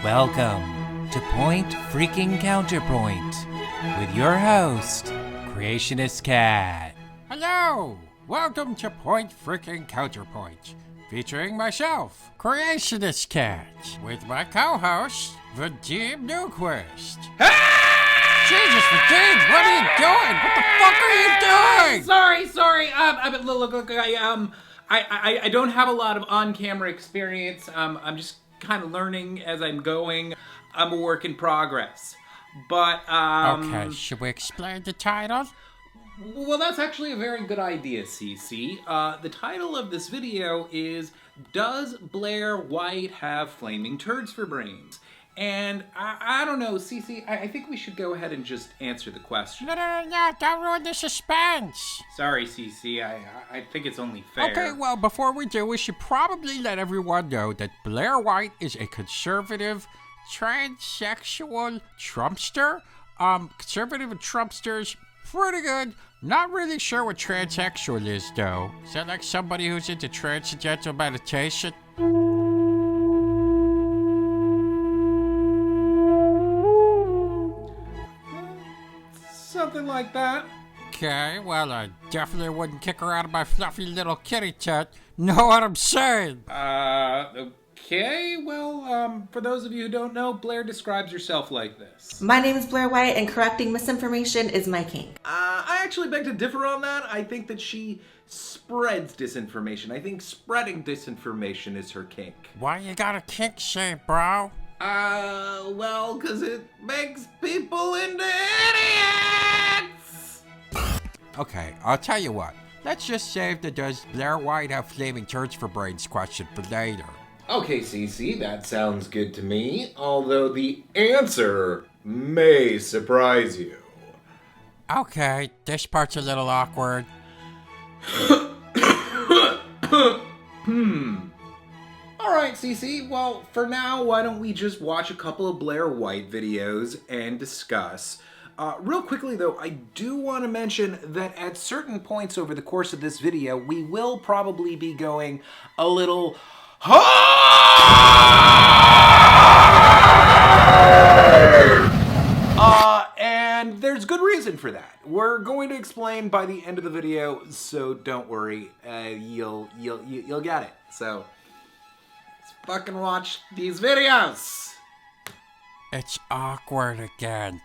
Welcome to Point Freaking Counterpoint with your host, Creationist Cat. Hello! Welcome to Point Freaking Counterpoint, featuring myself, Creationist Cat, with my co-host, Vadim Newquist. Jesus, Vadim, what are you doing? What the fuck are you doing? Sorry. Look, I don't have a lot of on-camera experience. I'm just kind of learning as I'm going. I'm a work in progress. But, Okay, should we explain the title? Well, that's actually a very good idea, CC. The title of this video is, Does Blaire White Have Flaming Turds for Brains? And I don't know, CC, I think we should go ahead and just answer the question. No, don't ruin the suspense. Sorry, CC, I think it's only fair. Okay, well, before we do, we should probably let everyone know that Blaire White is a conservative, transsexual Trumpster. Conservative and Trumpsters, pretty good. Not really sure what transsexual is, though. Is that like somebody who's into transcendental meditation? Something like that. Okay, well, I definitely wouldn't kick her out of my fluffy little kitty tent. Know what I'm saying? Okay, well, for those of you who don't know, Blaire describes herself like this. My name is Blaire White, and correcting misinformation is my kink. I actually beg to differ on that. I think that she spreads disinformation. I think spreading disinformation is her kink. Why you got a kink shame, bro? Well, because it makes people into idiots! Okay, I'll tell you what. Let's just save the Does Blaire White Have Flaming Turds for Brains question for later. Okay, CC, that sounds good to me, although the answer may surprise you. Okay, this part's a little awkward. Alright, CC, well, for now, why don't we just watch a couple of Blaire White videos and discuss. Real quickly, though, I do want to mention that at certain points over the course of this video, we will probably be going a little hard! And there's good reason for that. We're going to explain by the end of the video, so don't worry, you'll get it. So, let's fucking watch these videos! It's awkward again.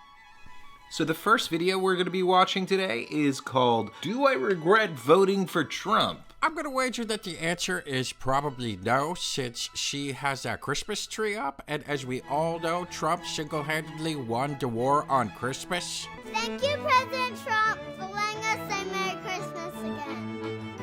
So the first video we're going to be watching today is called, Do I Regret Voting for Trump? I'm gonna wager that the answer is probably no, since she has that Christmas tree up, and as we all know, Trump single-handedly won the war on Christmas. Thank you, President Trump, for letting us say Merry Christmas again.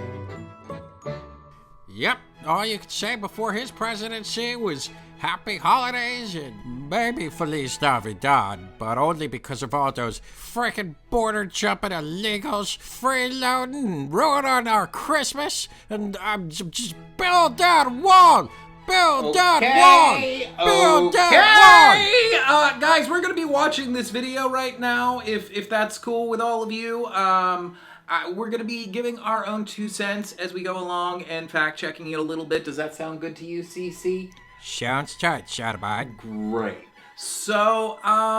Yep, all you could say before his presidency was Happy Holidays and maybe Feliz Navidad, but only because of all those frickin' border-jumping illegals freeloading and ruining our Christmas, and I'm just build that wall! Build that wall! Build that wall! Guys, we're gonna be watching this video right now, if that's cool with all of you. We're gonna be giving our own 2 cents as we go along and fact-checking it a little bit. Does that sound good to you, CC? Sounds tight, Shadowbot. Great. So,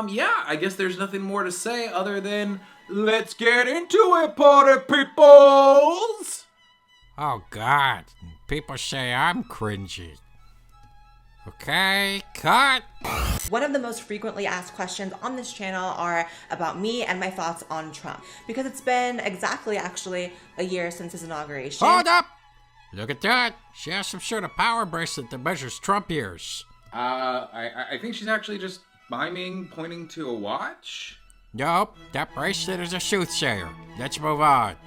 yeah, I guess there's nothing more to say other than, let's get into it, party peoples! Oh, God. People say I'm cringy. Okay, cut! One of the most frequently asked questions on this channel are about me and my thoughts on Trump, because it's been exactly, actually, a year since his inauguration. Hold up! Look at that. She has some sort of power bracelet that measures Trump years. I think she's actually just miming, pointing to a watch? Nope, that bracelet is a soothsayer. Let's move on.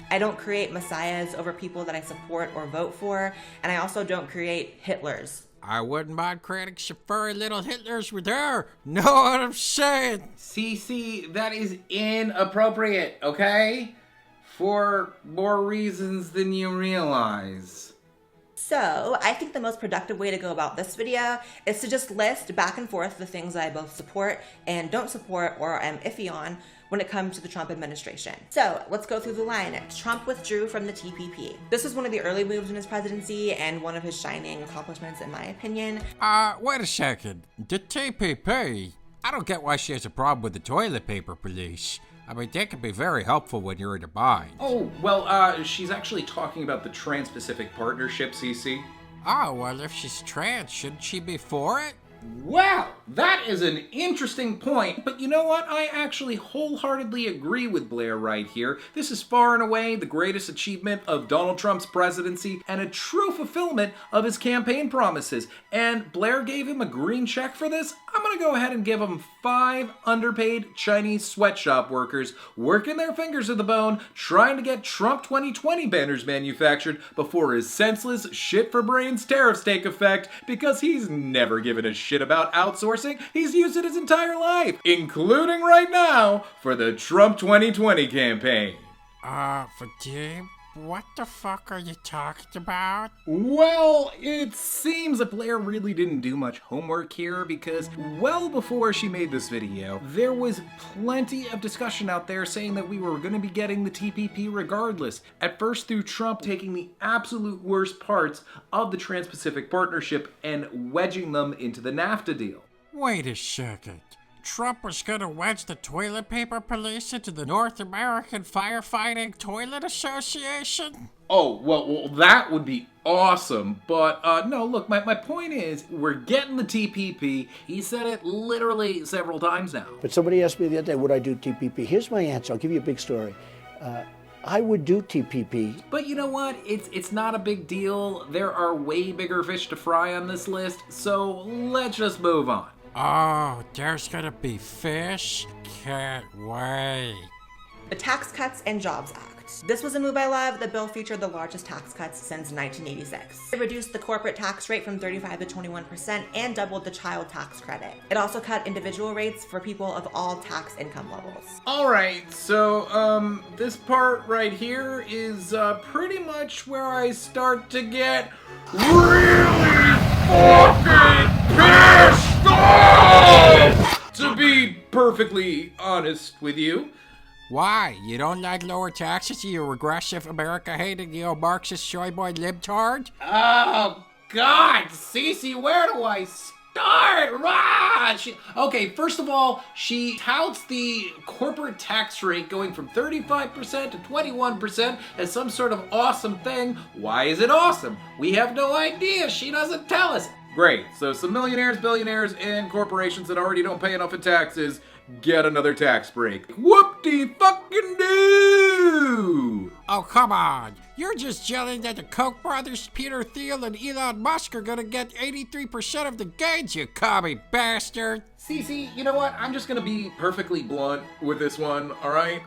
I don't create messiahs over people that I support or vote for, and I also don't create Hitlers. I wouldn't mind creating some furry little Hitlers with her. Know what I'm saying? CC, that is inappropriate, okay? For more reasons than you realize. So I think the most productive way to go about this video is to just list back and forth the things that I both support and don't support or am iffy on when it comes to the Trump administration. So let's go through the line. Trump withdrew from the TPP. This was one of the early moves in his presidency and one of his shining accomplishments in my opinion. Wait a second. The TPP? I don't get why she has a problem with the toilet paper police. I mean, they can be very helpful when you're in a bind. Oh, well, she's actually talking about the Trans-Pacific Partnership, CC. Oh, well, if she's trans, shouldn't she be for it? Wow, that is an interesting point, but you know what? I actually wholeheartedly agree with Blaire right here. This is far and away the greatest achievement of Donald Trump's presidency and a true fulfillment of his campaign promises. And Blaire gave him a green check for this. I'm gonna go ahead and give him 5 underpaid Chinese sweatshop workers working their fingers to the bone trying to get Trump 2020 banners manufactured before his senseless shit-for-brains tariffs take effect, because he's never given a shit about outsourcing. He's used it his entire life, including right now for the Trump 2020 campaign. Vadim, what the fuck are you talking about? Well, it seems that Blaire really didn't do much homework here, because well before she made this video, there was plenty of discussion out there saying that we were going to be getting the TPP regardless. At first through Trump taking the absolute worst parts of the Trans-Pacific Partnership and wedging them into the NAFTA deal. Wait a second. Trump was gonna wedge the toilet paper police into the North American Firefighting Toilet Association? Oh, well, that would be awesome. But, no, look, my point is, we're getting the TPP. He said it literally several times now. But somebody asked me the other day, would I do TPP? Here's my answer. I'll give you a big story. I would do TPP. But you know what? It's not a big deal. There are way bigger fish to fry on this list, so let's just move on. Oh, there's gonna be fish? Can't wait. The Tax Cuts and Jobs Act. This was a move I love. The bill featured the largest tax cuts since 1986. It reduced the corporate tax rate from 35 to 21% and doubled the child tax credit. It also cut individual rates for people of all tax income levels. Alright, so, this part right here is, pretty much where I start to get really fucking pissed off! To be perfectly honest with you. Why? You don't like lower taxes, you regressive America-hating neo-Marxist shoyboy libtard? Oh, God! Cece, where do I start? Okay, first of all, she touts the corporate tax rate going from 35% to 21% as some sort of awesome thing. Why is it awesome? We have no idea. She doesn't tell us. Great. So some millionaires, billionaires, and corporations that already don't pay enough in taxes get another tax break. Whoop-de-fucking-doo! Oh, come on. You're just yelling that the Koch brothers, Peter Thiel, and Elon Musk are gonna get 83% of the gains, you commie bastard. Cece, you know what? I'm just gonna be perfectly blunt with this one, alright?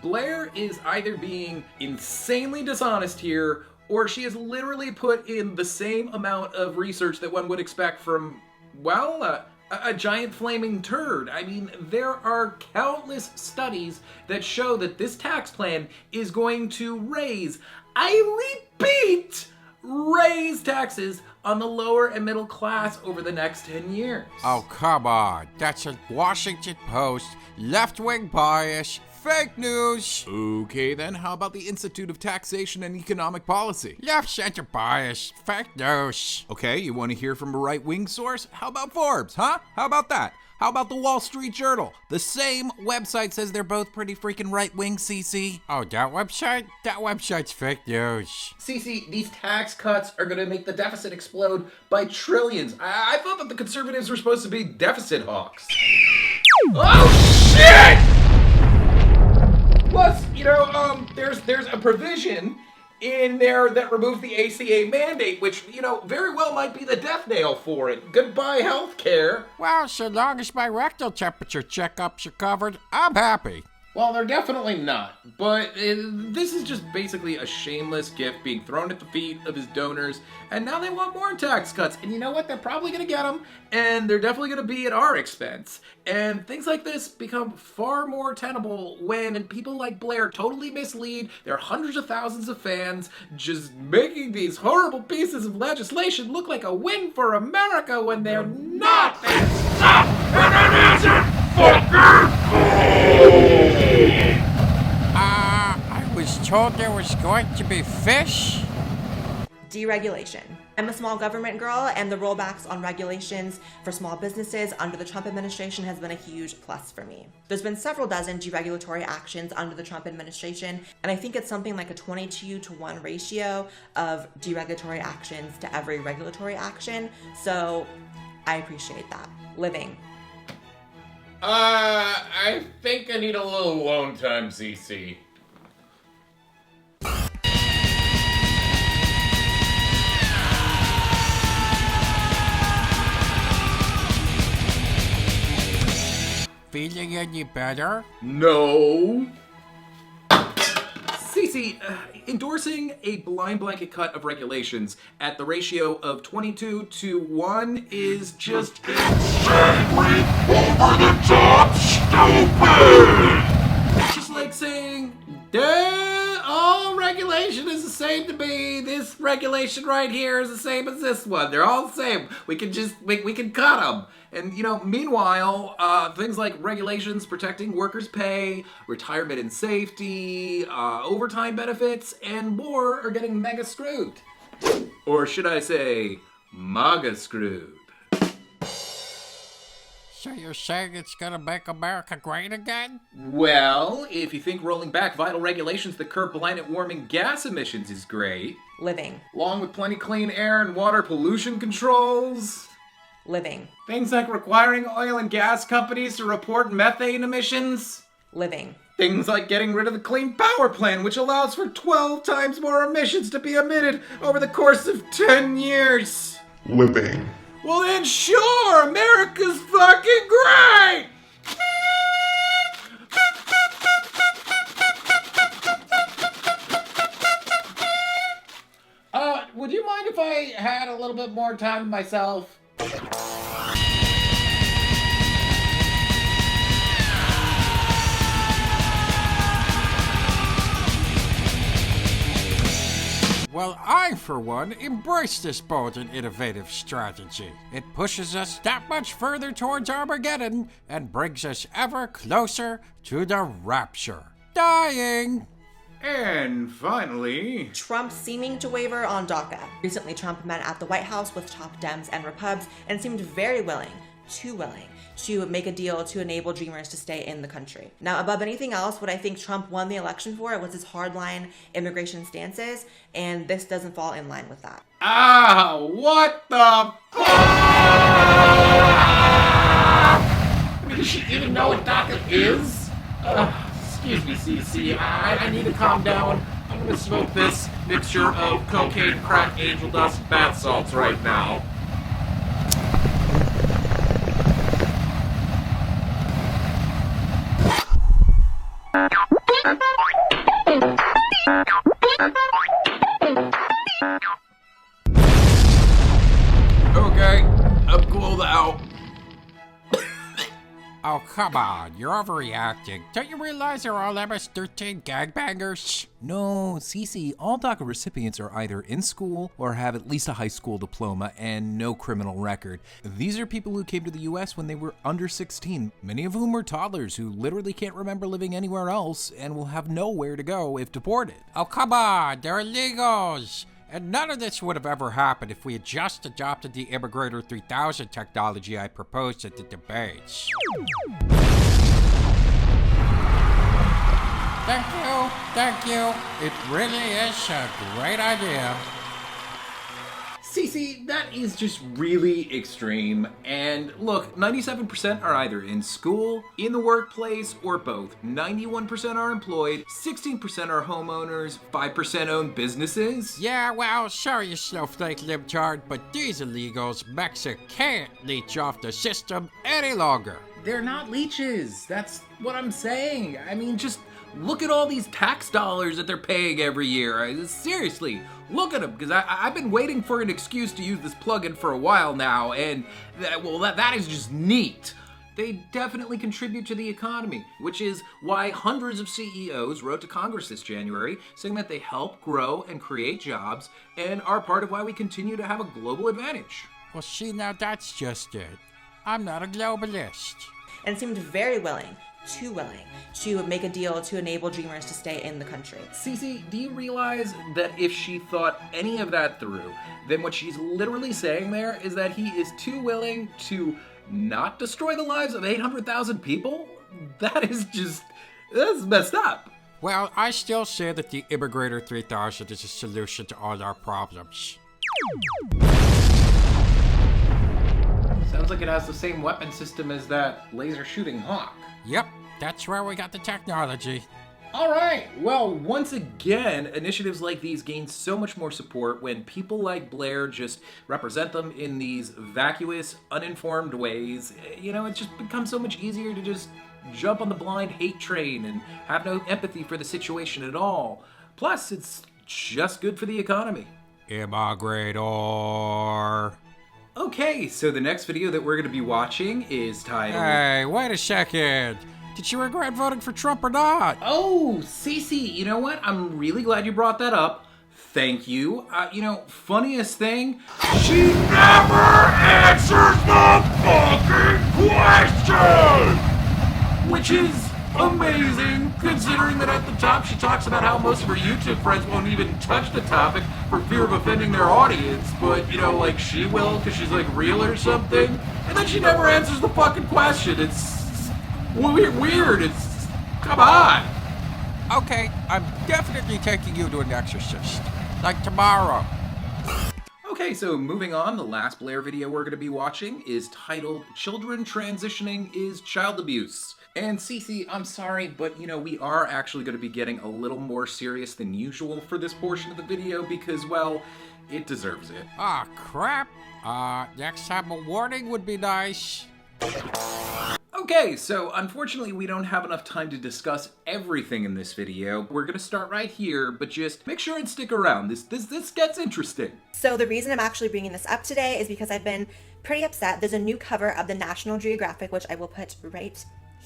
Blaire is either being insanely dishonest here, or she has literally put in the same amount of research that one would expect from, well, a giant flaming turd. I mean, there are countless studies that show that this tax plan is going to raise, I repeat, raise taxes on the lower and middle class over the next 10 years. Oh, come on. That's a Washington Post left-wing bias. Fake news! Okay then, how about the Institute of Taxation and Economic Policy? Left-center bias. Fake news. Okay, you want to hear from a right-wing source? How about Forbes, huh? How about that? How about the Wall Street Journal? The same website says they're both pretty freaking right-wing, CC. Oh, that website? That website's fake news. Cece, these tax cuts are gonna make the deficit explode by trillions. I thought that the conservatives were supposed to be deficit hawks. Oh, shit! Plus, you know, there's a provision in there that removed the ACA mandate, which, you know, very well might be the death nail for it. Goodbye, healthcare. Well, so long as my rectal temperature checkups are covered, I'm happy. Well, they're definitely not, but this is just basically a shameless gift being thrown at the feet of his donors, and now they want more tax cuts, and you know what? They're probably going to get them, and they're definitely going to be at our expense. And things like this become far more tenable when people like Blaire totally mislead their hundreds of thousands of fans, just making these horrible pieces of legislation look like a win for America when they're not. It's not, and it isn't I was told there was going to be fish. Deregulation. I'm a small government girl, and the rollbacks on regulations for small businesses under the Trump administration has been a huge plus for me. There's been several dozen deregulatory actions under the Trump administration, and I think it's something like a 22-to-1 ratio of deregulatory actions to every regulatory action, so I appreciate that. Living. I think I need a little alone time, CC. Feeling any better? No. CC, endorsing a blind blanket cut of regulations at the ratio of 22-to-1 is just insanely over the top stupid! It's just like saying, all regulation is the same to me. This regulation right here is the same as this one. They're all the same. We can just, we can cut them. And, you know, meanwhile, things like regulations protecting workers' pay, retirement and safety, overtime benefits, and more are getting mega screwed. Or should I say, MAGA screwed. So you're saying it's gonna make America great again? Well, if you think rolling back vital regulations that curb planet warming gas emissions is great, Living. along with plenty clean air and water pollution controls, Living. things like requiring oil and gas companies to report methane emissions, Living. things like getting rid of the Clean Power Plan, which allows for 12 times more emissions to be emitted over the course of 10 years. Living. Well then sure, America's fucking great! Would you mind if I had a little bit more time to myself? Well, I, for one, embrace this bold and innovative strategy. It pushes us that much further towards Armageddon and brings us ever closer to the rapture. Dying! And finally... Trump seeming to waver on DACA. Recently, Trump met at the White House with top Dems and Repubs and seemed very willing, too willing, to make a deal to enable Dreamers to stay in the country. Now, above anything else, what I think Trump won the election for was his hardline immigration stances, and this doesn't fall in line with that. What the fuck? I mean, does she even know what DACA is? Excuse me, CC. I need to calm down. I'm gonna smoke this mixture of cocaine, crack, angel dust, and bath salts right now. Okay, I'm cool now. Oh, come on, you're overreacting. Don't you realize they're all MS-13 gangbangers? No, Cece, all DACA recipients are either in school or have at least a high school diploma and no criminal record. These are people who came to the US when they were under 16, many of whom were toddlers who literally can't remember living anywhere else and will have nowhere to go if deported. Oh, come on, they're illegals. And none of this would have ever happened if we had just adopted the Immigrator 3000 technology I proposed at the debates. Thank you. It really is a great idea. Cece, that is just really extreme. And look, 97% are either in school, in the workplace, or both. 91% are employed, 16% are homeowners, 5% own businesses. Yeah, well, sorry you snowflake libtard, but these illegals Mexico can't leech off the system any longer. They're not leeches. That's what I'm saying. I mean, just look at all these tax dollars that they're paying every year. Seriously, look at them, because I've been waiting for an excuse to use this plugin for a while now, and that is just neat. They definitely contribute to the economy, which is why hundreds of CEOs wrote to Congress this January saying that they help grow and create jobs and are part of why we continue to have a global advantage. Well, see, now that's just it. I'm not a globalist. And seemed very willing, too willing, to make a deal to enable dreamers to stay in the country. Cece, do you realize that if she thought any of that through, then what she's literally saying there is that he is too willing to not destroy the lives of 800,000 people? That's messed up. Well, I still say that the Immigrator 3000 is a solution to all our problems. Sounds like it has the same weapon system as that laser shooting hawk. Yep, that's where we got the technology. All right, well, once again, initiatives like these gain so much more support when people like Blaire just represent them in these vacuous, uninformed ways. You know, it just becomes so much easier to just jump on the blind hate train and have no empathy for the situation at all. Plus, it's just good for the economy. Immigrator. Okay, so the next video that we're going to be watching is titled... Hey, wait a second. Did you regret voting for Trump or not? Oh, Cece, you know what? I'm really glad you brought that up. Thank you. Funniest thing, she never answers the fucking question! Which is amazing, considering that at the top she talks about how most of her YouTube friends won't even touch the topic for fear of offending their audience, but, like she will because she's, real or something, and then she never answers the fucking question. It's weird. It's... come on! Okay, I'm definitely taking you to an exorcist. Like tomorrow. Okay, so moving on, the last Blaire video we're going to be watching is titled Children Transitioning is Child Abuse. And Cece, I'm sorry, but we are actually going to be getting a little more serious than usual for this portion of the video because, well, it deserves it. Ah, crap. Next time a warning would be nice. Okay, so unfortunately we don't have enough time to discuss everything in this video. We're gonna start right here, but just make sure and stick around. This gets interesting. So the reason I'm actually bringing this up today is because I've been pretty upset. There's a new cover of the National Geographic, which I will put right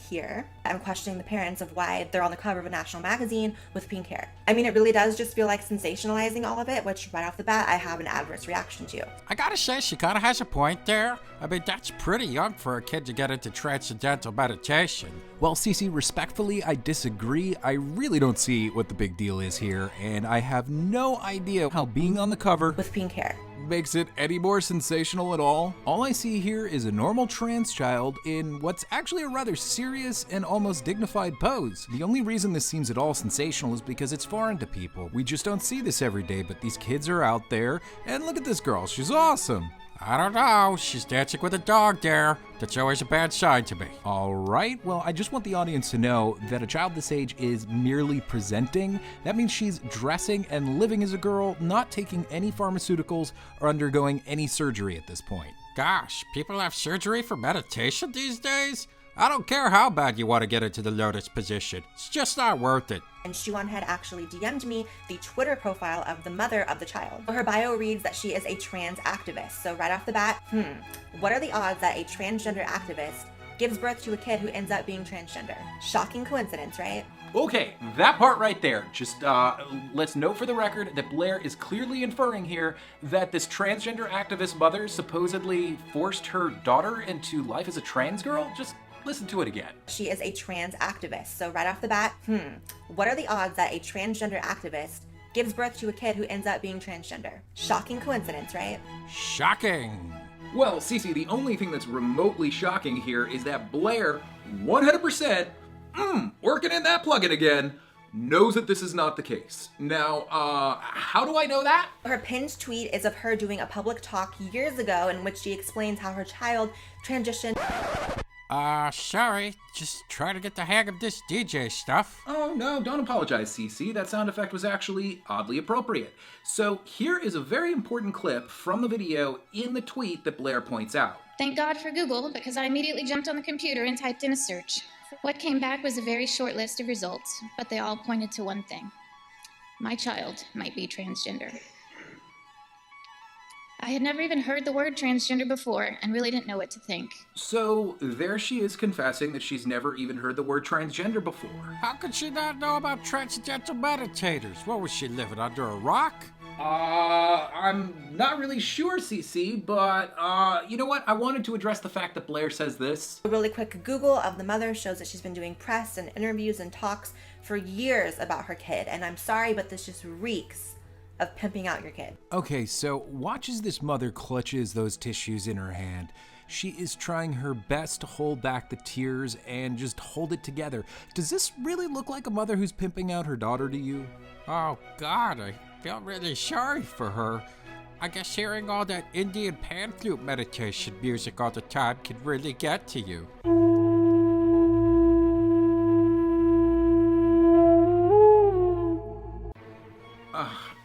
here. I'm questioning the parents of why they're on the cover of a national magazine with pink hair. I mean, it really does just feel like sensationalizing all of it, which right off the bat, I have an adverse reaction to. I gotta say, she kinda has a point there. I mean, that's pretty young for a kid to get into transcendental meditation. Well, Cece, respectfully, I disagree. I really don't see what the big deal is here, and I have no idea how being on the cover With pink hair makes it any more sensational at all. All I see here is a normal trans child in what's actually a rather serious and almost dignified pose. The only reason this seems at all sensational is because it's foreign to people. We just don't see this every day, but these kids are out there, and look at this girl, she's awesome. I don't know, she's dancing with a dog there. That's always a bad sign to me. All right, well, I just want the audience to know that a child this age is merely presenting. That means she's dressing and living as a girl, not taking any pharmaceuticals or undergoing any surgery at this point. Gosh, people have surgery for meditation these days? I don't care how bad you want to get into the lotus position. It's just not worth it. And Shuan had actually DM'd me the Twitter profile of the mother of the child. Her bio reads that she is a trans activist. So right off the bat, what are the odds that a transgender activist gives birth to a kid who ends up being transgender? Shocking coincidence, right? Okay, that part right there. Just let's note for the record that Blaire is clearly inferring here that this transgender activist mother supposedly forced her daughter into life as a trans girl. Just listen to it again. She is a trans activist. So right off the bat, what are the odds that a transgender activist gives birth to a kid who ends up being transgender? Shocking coincidence, right? Shocking. Well, Cece, the only thing that's remotely shocking here is that Blaire, 100%, working in that plugin again, knows that this is not the case. Now, how do I know that? Her pinned tweet is of her doing a public talk years ago in which she explains how her child transitioned. Sorry, just trying to get the hang of this DJ stuff. Oh no, don't apologize, CC. That sound effect was actually oddly appropriate. So here is a very important clip from the video in the tweet that Blaire points out. Thank God for Google, because I immediately jumped on the computer and typed in a search. What came back was a very short list of results, but they all pointed to one thing. My child might be transgender. I had never even heard the word transgender before and really didn't know what to think. So there she is confessing that she's never even heard the word transgender before. How could she not know about transcendental meditators? What was she living under a rock? I'm not really sure, CC, but, you know what? I wanted to address the fact that Blaire says this. A really quick Google of the mother shows that she's been doing press and interviews and talks for years about her kid, and I'm sorry, but this just reeks of pimping out your kid. Okay, so watch as this mother clutches those tissues in her hand. She is trying her best to hold back the tears and just hold it together. Does this really look like a mother who's pimping out her daughter to you? Oh, God, I feel really sorry for her. I guess hearing all that Indian pan flute meditation music all the time can really get to you.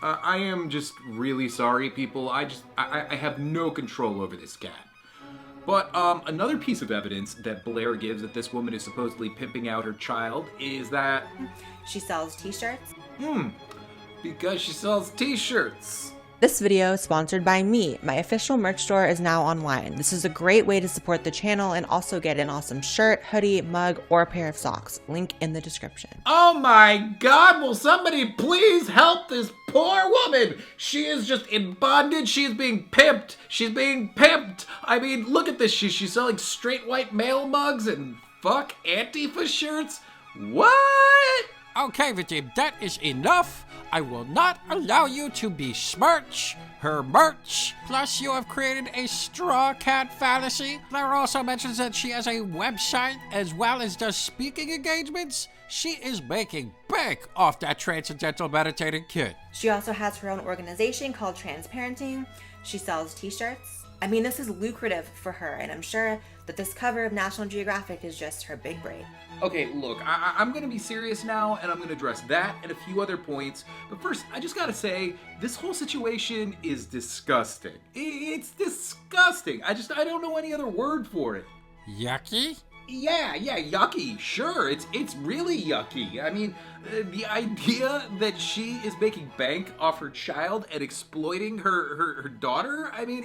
I am just really sorry, people. I have no control over this cat. But another piece of evidence that Blaire gives that this woman is supposedly pimping out her child is that... She sells t-shirts. Because she sells t-shirts. This video is sponsored by me. My official merch store is now online. This is a great way to support the channel and also get an awesome shirt, hoodie, mug, or a pair of socks. Link in the description. Oh my God, will somebody please help this poor woman? She is just in bondage. She is being pimped. She's being pimped. I mean, look at this. She's selling straight white male mugs and fuck Antifa shirts. What? Okay, Vadim, that is enough. I will not allow you to besmirch her merch. Plus, you have created a straw cat fallacy. Blaire also mentions that she has a website as well as does speaking engagements. She is making bank off that transcendental meditating kid. She also has her own organization called Transparenting. She sells t-shirts. I mean, this is lucrative for her, and I'm sure that this cover of National Geographic is just her big break. Okay, look, I'm gonna be serious now, and I'm gonna address that and a few other points. But first, I just gotta say, this whole situation is disgusting. It's disgusting. I don't know any other word for it. Yucky? Yeah, yucky. Sure, it's really yucky. I mean, the idea that she is making bank off her child and exploiting her daughter, I mean,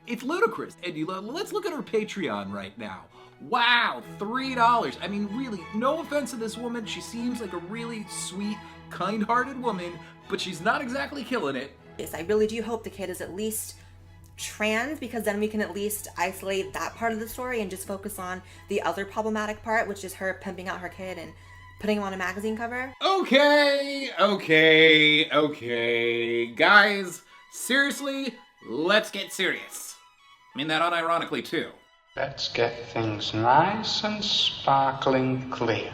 it's ludicrous. And let's look at her Patreon right now. Wow, $3. I mean, really, no offense to this woman. She seems like a really sweet, kind-hearted woman, but she's not exactly killing it. Yes, I really do hope the kid is at least trans, because then we can at least isolate that part of the story and just focus on the other problematic part, which is her pimping out her kid and putting him on a magazine cover. Okay. Guys, seriously, let's get serious. I mean that unironically, too. Let's get things nice and sparkling clear.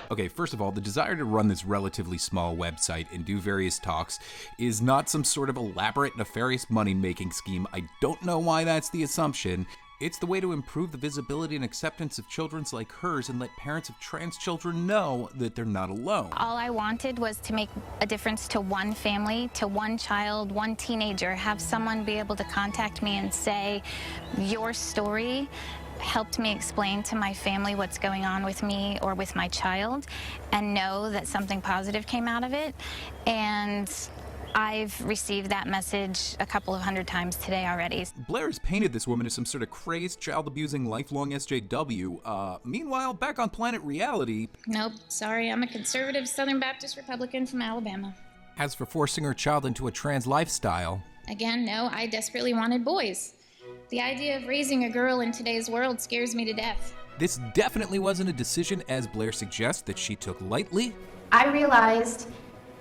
Okay, first of all, the desire to run this relatively small website and do various talks is not some sort of elaborate, nefarious money-making scheme. I don't know why that's the assumption. It's the way to improve the visibility and acceptance of children like hers and let parents of trans children know that they're not alone. All I wanted was to make a difference to one family, to one child, one teenager, have someone be able to contact me and say, your story helped me explain to my family what's going on with me or with my child and know that something positive came out of it. And I've received that message a couple of hundred times today already. Blaire has painted this woman as some sort of crazed, child-abusing, lifelong SJW. Meanwhile, back on planet reality... Nope, sorry, I'm a conservative Southern Baptist Republican from Alabama. As for forcing her child into a trans lifestyle... Again, no, I desperately wanted boys. The idea of raising a girl in today's world scares me to death. This definitely wasn't a decision, as Blaire suggests, that she took lightly. I realized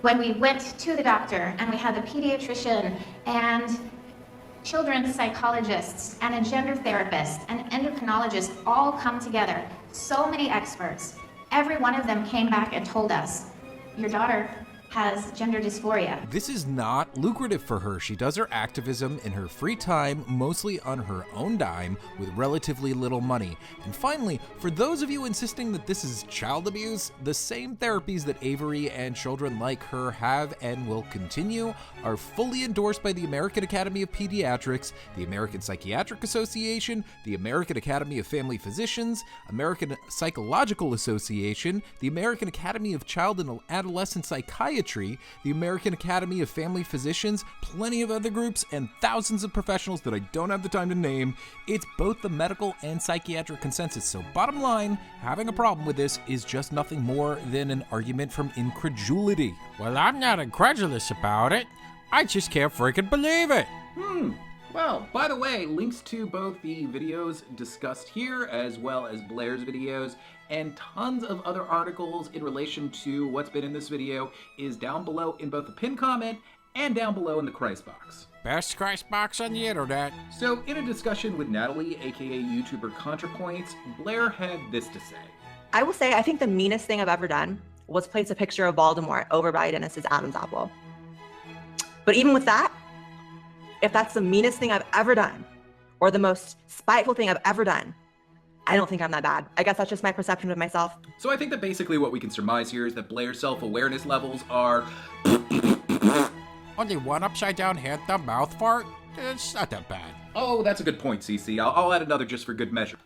when we went to the doctor and we had the pediatrician and children's psychologists and a gender therapist and endocrinologist all come together, so many experts, every one of them came back and told us, your daughter has gender dysphoria. This is not lucrative for her. She does her activism in her free time, mostly on her own dime, with relatively little money. And finally, for those of you insisting that this is child abuse, the same therapies that Avery and children like her have and will continue are fully endorsed by the American Academy of Pediatrics, the American Psychiatric Association, the American Academy of Family Physicians, American Psychological Association, the American Academy of Child and Adolescent Psychiatry, the American Academy of Family Physicians, plenty of other groups, and thousands of professionals that I don't have the time to name. It's both the medical and psychiatric consensus. So bottom line, having a problem with this is just nothing more than an argument from incredulity. Well, I'm not incredulous about it. I just can't freaking believe it. Well, by the way, links to both the videos discussed here as well as Blaire's videos and tons of other articles in relation to what's been in this video is down below in both the pinned comment and down below in the Christ box. Best Christ box on the internet. So in a discussion with Natalie, aka YouTuber ContraPoints, Blaire had this to say. I will say I think the meanest thing I've ever done was place a picture of Voldemort over Barry Dennis's Adam's apple. But even with that, if that's the meanest thing I've ever done, or the most spiteful thing I've ever done, I don't think I'm that bad. I guess that's just my perception of myself. So I think that basically what we can surmise here is that Blaire's self-awareness levels are... Only one upside down head thumb mouth fart? It's not that bad. Oh, that's a good point, CC. I'll add another just for good measure.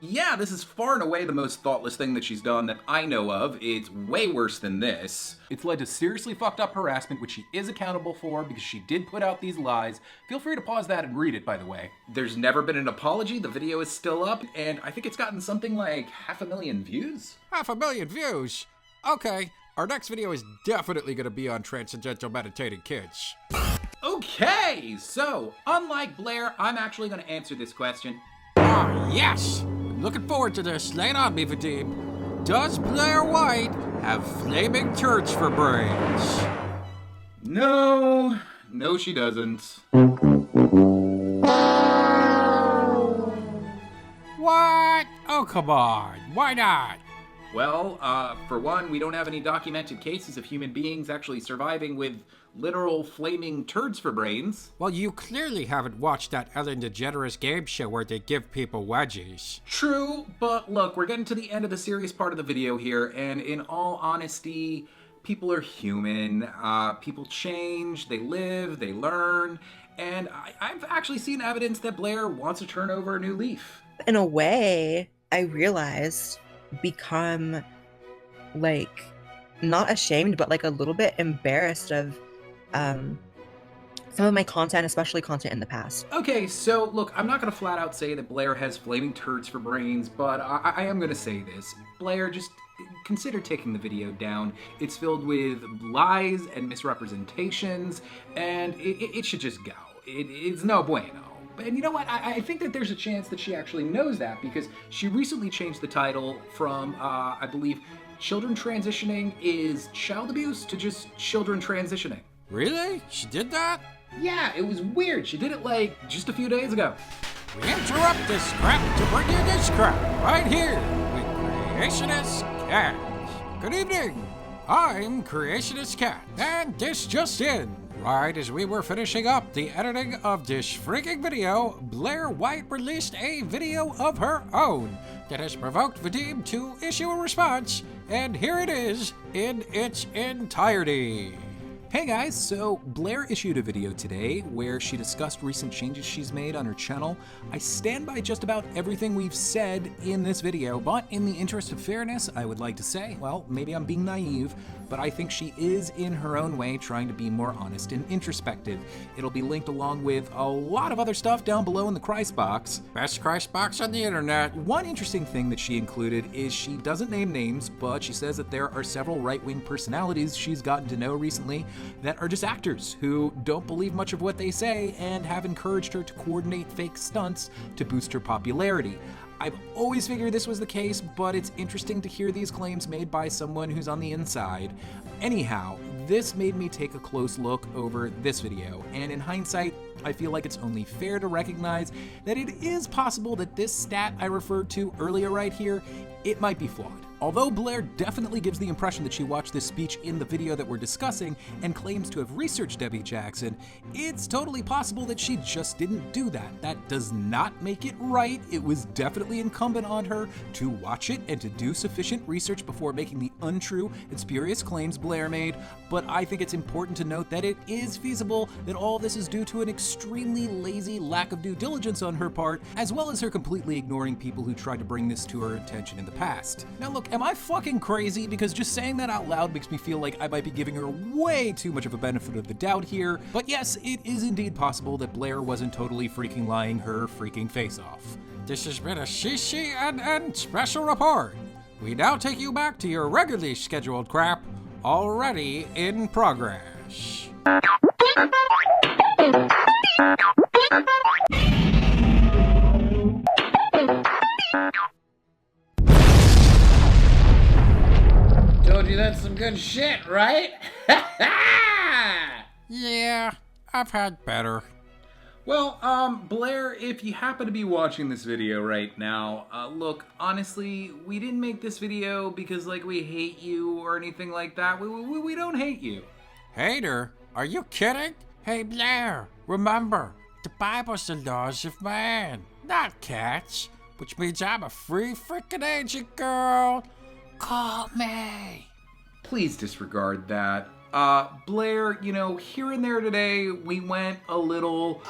Yeah, this is far and away the most thoughtless thing that she's done that I know of. It's way worse than this. It's led to seriously fucked up harassment, which she is accountable for because she did put out these lies. Feel free to pause that and read it, by the way. There's never been an apology. The video is still up, and I think it's gotten something like 500,000 views. 500,000 views? Okay, our next video is definitely gonna be on transcendental meditating kids. Okay, so unlike Blaire, I'm actually gonna answer this question. Ah, yes! Looking forward to this. Lay it on me, Vadim. Does Blaire White have flaming turds for brains? No, she doesn't. What? Oh, come on. Why not? Well, for one, we don't have any documented cases of human beings actually surviving with literal flaming turds for brains. Well, you clearly haven't watched that Ellen DeGeneres game show where they give people wedgies. True, but look, we're getting to the end of the serious part of the video here, and in all honesty, people are human. People change, they live, they learn, and I've actually seen evidence that Blaire wants to turn over a new leaf. In a way, I realized become like not ashamed but like a little bit embarrassed of some of my content, especially content in the past. Okay, so look, I'm not gonna flat out say that Blaire has flaming turds for brains, but I am gonna say this. Blaire, just consider taking the video down. It's filled with lies and misrepresentations, and it should just go. It's no bueno. And you know what? I think that there's a chance that she actually knows that because she recently changed the title from, I believe, children transitioning is child abuse to just children transitioning. Really? She did that? Yeah, it was weird. She did it like just a few days ago. We interrupt this crap to bring you this crap right here with Creationist Cat. Good evening. I'm Creationist Cat, and this just in. Right as we were finishing up the editing of this freaking video, Blaire White released a video of her own that has provoked Vadim to issue a response, and here it is in its entirety. Hey guys, so Blaire issued a video today where she discussed recent changes she's made on her channel. I stand by just about everything we've said in this video, but in the interest of fairness, I would like to say, well, maybe I'm being naive, but I think she is in her own way trying to be more honest and introspective. It'll be linked along with a lot of other stuff down below in the Christ box. Best Christ box on the internet. One interesting thing that she included is she doesn't name names, but she says that there are several right-wing personalities she's gotten to know recently that are just actors who don't believe much of what they say and have encouraged her to coordinate fake stunts to boost her popularity. I've always figured this was the case, but it's interesting to hear these claims made by someone who's on the inside. Anyhow, this made me take a close look over this video, and in hindsight, I feel like it's only fair to recognize that it is possible that this stat I referred to earlier right here, it might be flawed. Although Blaire definitely gives the impression that she watched this speech in the video that we're discussing and claims to have researched Debi Jackson, it's totally possible that she just didn't do that. That does not make it right. It was definitely incumbent on her to watch it and to do sufficient research before making the untrue and spurious claims Blaire made, but I think it's important to note that it is feasible that all this is due to an extremely lazy lack of due diligence on her part, as well as her completely ignoring people who tried to bring this to her attention in the past. Now look, am I fucking crazy? Because just saying that out loud makes me feel like I might be giving her way too much of a benefit of the doubt here. But yes, it is indeed possible that Blaire wasn't totally freaking lying her freaking face off. This has been a CCNN special report. We now take you back to your regularly scheduled crap, already in progress. Told you that's some good shit, right? Yeah, I've had better. Well, Blaire, if you happen to be watching this video right now, look, honestly, we didn't make this video because, like, we hate you or anything like that. We don't hate you. Hater? Are you kidding? Hey, Blaire, remember, the Bible's the laws of man, not cats, which means I'm a free freaking agent, girl. Call me. Please disregard that. Blaire, you know, here and there today, we went a little...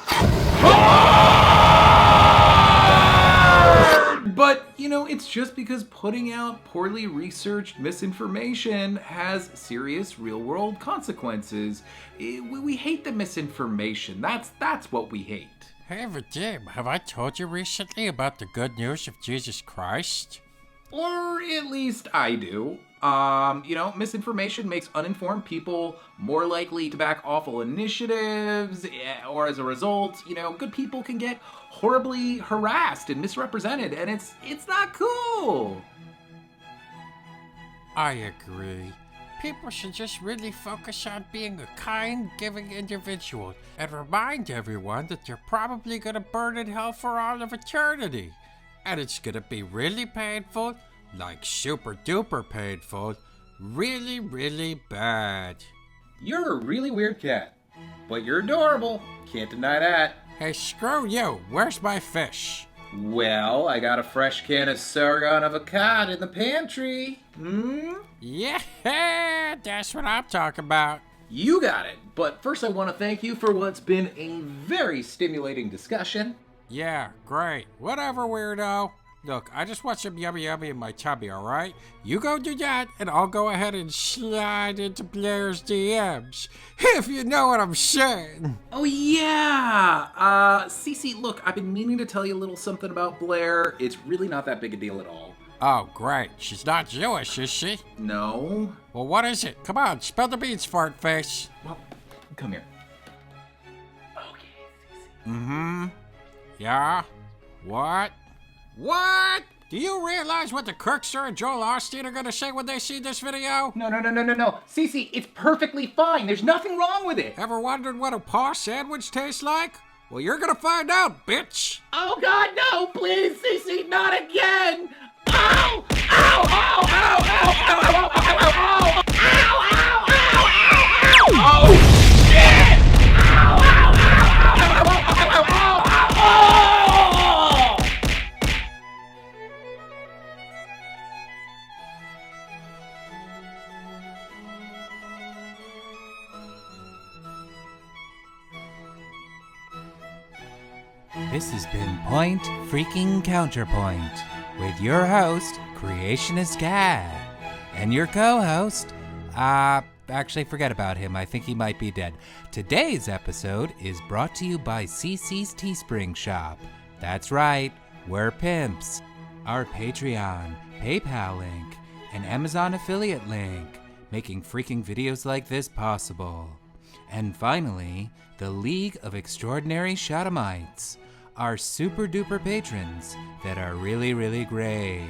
But, you know, it's just because putting out poorly researched misinformation has serious real-world consequences. We hate the misinformation. That's what we hate. Hey, Vadim, have I told you recently about the good news of Jesus Christ? Or at least I do. You know, misinformation makes uninformed people more likely to back awful initiatives, or as a result, you know, good people can get horribly harassed and misrepresented, and it's not cool. I agree. People should just really focus on being a kind, giving individual, and remind everyone that they're probably gonna burn in hell for all of eternity. And it's gonna be really painful, like super duper painful, really, really bad. You're a really weird cat, but you're adorable. Can't deny that. Hey, screw you. Where's my fish? Well, I got a fresh can of Sargon avocado in the pantry. Yeah, that's what I'm talking about. You got it. But first I want to thank you for what's been a very stimulating discussion. Yeah, great. Whatever, weirdo. Look, I just want some yummy yummy in my tummy, alright? You go do that, and I'll go ahead and slide into Blaire's DMs. If you know what I'm saying. Oh yeah! Cece, look, I've been meaning to tell you a little something about Blaire. It's really not that big a deal at all. Oh, great. She's not Jewish, is she? No. Well, what is it? Come on, spill the beans, fart face. Well, come here. Okay, Cece. Yeah? What? What? Do you realize what the Kirkster and Joel Osteen are gonna say when they see this video? No. Cece, it's perfectly fine. There's nothing wrong with it. Ever wondered what a paw sandwich tastes like? Well, you're gonna find out, bitch. Oh God, no! Please, Cece, not again! Ow! Ow! Ow! Ow! Ow! Ow! Ow! Ow! Ow! Ow! Ow! Ow! Oh shit! Ow! Ow! Ow! Ow! Ow! Ow! Ow! Ow! This has been Point Freaking Counterpoint with your host, Creationist Cat, and your co-host, actually forget about him. I think he might be dead. Today's episode is brought to you by CC's Teespring Shop. That's right, we're pimps. Our Patreon, PayPal link, and Amazon affiliate link, making freaking videos like this possible. And finally, the League of Extraordinary Shodomites, our super duper patrons that are really, really great.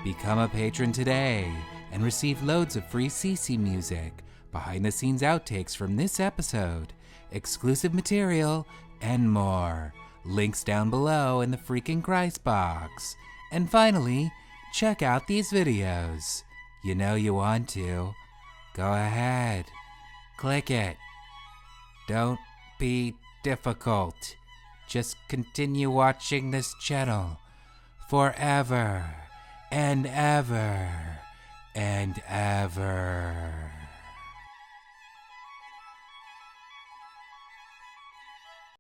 Become a patron today and receive loads of free CC music, behind the scenes outtakes from this episode, exclusive material, and more. Links down below in the freaking Christ box. And finally, check out these videos. You know you want to. Go ahead. Click it. Don't be difficult. Just continue watching this channel forever and ever and ever.